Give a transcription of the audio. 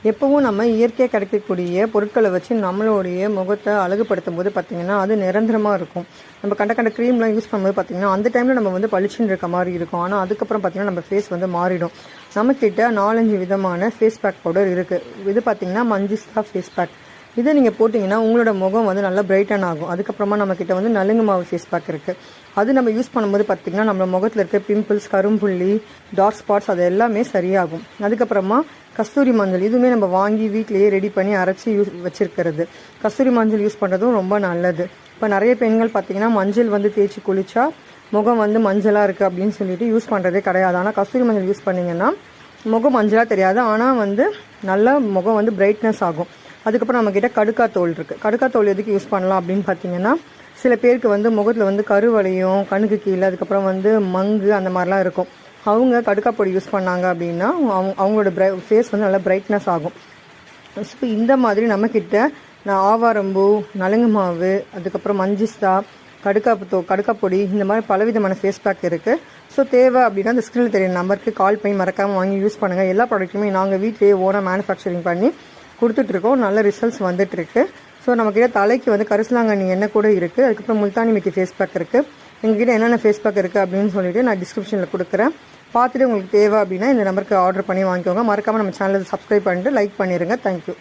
எப்பவும் நம்ம இயற்கையாக கிடைக்கக்கூடிய பொருட்களை வச்சு நம்மளுடைய முகத்தை அழகுபடுத்தும் போது பார்த்திங்கன்னா அது நிரந்தரமாக இருக்கும். நம்ம கண்ட க்ரீம்லாம் யூஸ் பண்ணும்போது பார்த்திங்கன்னா அந்த டைமில் நம்ம வந்து பளிச்சுன்னு இருக்க மாதிரி இருக்கும். ஆனால் அதுக்கப்புறம் பார்த்திங்கன்னா நம்ம ஃபேஸ் வந்து மாறிடும். நம்மக்கிட்ட 4-5 விதமான ஃபேஸ் பேக் பவுடர் இருக்குது. இது பார்த்திங்கன்னா மஞ்சிஸ்தா ஃபேஸ் பேக். இதை நீங்கள் போட்டிங்கன்னா உங்களோட முகம் வந்து நல்லா பிரைட்டன் ஆகும். அதுக்கப்புறமா நம்மக்கிட்ட வந்து நலுங்கு மாவு ஃபேஸ் பேக் இருக்குது. அது நம்ம யூஸ் பண்ணும்போது பார்த்திங்கன்னா நம்ம முகத்தில் இருக்க பிம்பிள்ஸ், கரும்புள்ளி, டார்க் ஸ்பாட்ஸ் அது எல்லாமே சரியாகும். அதுக்கப்புறமா கஸ்தூரி மஞ்சள், இதுவுமே நம்ம வாங்கி வீட்டிலேயே ரெடி பண்ணி அரைச்சி வச்சுருக்கிறது. கஸ்தூரி மஞ்சள் யூஸ் பண்ணுறதும் ரொம்ப நல்லது. இப்போ நிறைய பெண்கள் பார்த்திங்கன்னா மஞ்சள் வந்து தேய்ச்சி குளித்தா முகம் வந்து மஞ்சளாக இருக்குது அப்படின்னு சொல்லிட்டு யூஸ் பண்ணுறதே கிடையாது. ஆனால் கஸ்தூரி மஞ்சள் யூஸ் பண்ணிங்கன்னா முகம் மஞ்சளாக தெரியாது, ஆனால் வந்து நல்லா முகம் வந்து பிரைட்னஸ் ஆகும். அதுக்கப்புறம் நம்மக்கிட்ட கடுக்காத்தோல் இருக்குது. கடுக்காத்தோல் எதுக்கு யூஸ் பண்ணலாம் அப்படின்னு பார்த்தீங்கன்னா, சில பேருக்கு வந்து முகத்தில் வந்து கருவளையும், கண்ணுக்கு கீழே, அதுக்கப்புறம் வந்து மங்கு அந்த மாதிரிலாம் இருக்கும். அவங்க கடுக்கா பொடி யூஸ் பண்ணாங்க அப்படின்னா அவங்களோட ஃபேஸ் வந்து நல்லா பிரைட்னஸ் ஆகும். ஸோ இந்த மாதிரி நம்மக்கிட்ட ஆவாரம்பூ, நலுங்கு மாவு, அதுக்கப்புறம் மஞ்சிஸ்தா, கடுக்கா பொடி, இந்த மாதிரி பலவிதமான ஃபேஸ் பேக் இருக்குது. ஸோ தேவை அப்படின்னா அந்த ஸ்க்ரீனில் தெரியும் நம்பருக்கு கால் பண்ணி மறக்காமல் வாங்கி யூஸ் பண்ணுங்கள். எல்லா ப்ராடக்ட்டுமே நாங்கள் வீட்டிலேயே ஓனாக மேனுஃபேக்சரிங் பண்ணி கொடுத்துட்ருக்கோம். நல்ல ரிசல்ட்ஸ் வந்துட்டுருக்கு. ஸோ நம்மக்கிட்ட தலைக்கு வந்து கரிசலாங்கண்ணி எண்ணெய் கூட இருக்குது. அதுக்கப்புறம் முல்தானி மிட்டி ஃபேஸ் பேக் இருக்குது. எங்ககிட்ட என்னென்ன ஃபேஸ் பேக் இருக்குது அப்படின்னு சொல்லிட்டு நான் டிஸ்கிரிப்ஷனில் கொடுக்குறேன். பார்த்துட்டு உங்களுக்கு தேவை அப்படின்னா இந்த நம்பருக்கு ஆர்டர் பண்ணி வாங்கிக்கோங்க. மறக்காமல் நம்ம சேனலை சப்ஸ்கிரைப் பண்ணிட்டு லைக் பண்ணிடுங்க. தேங்க்யூ.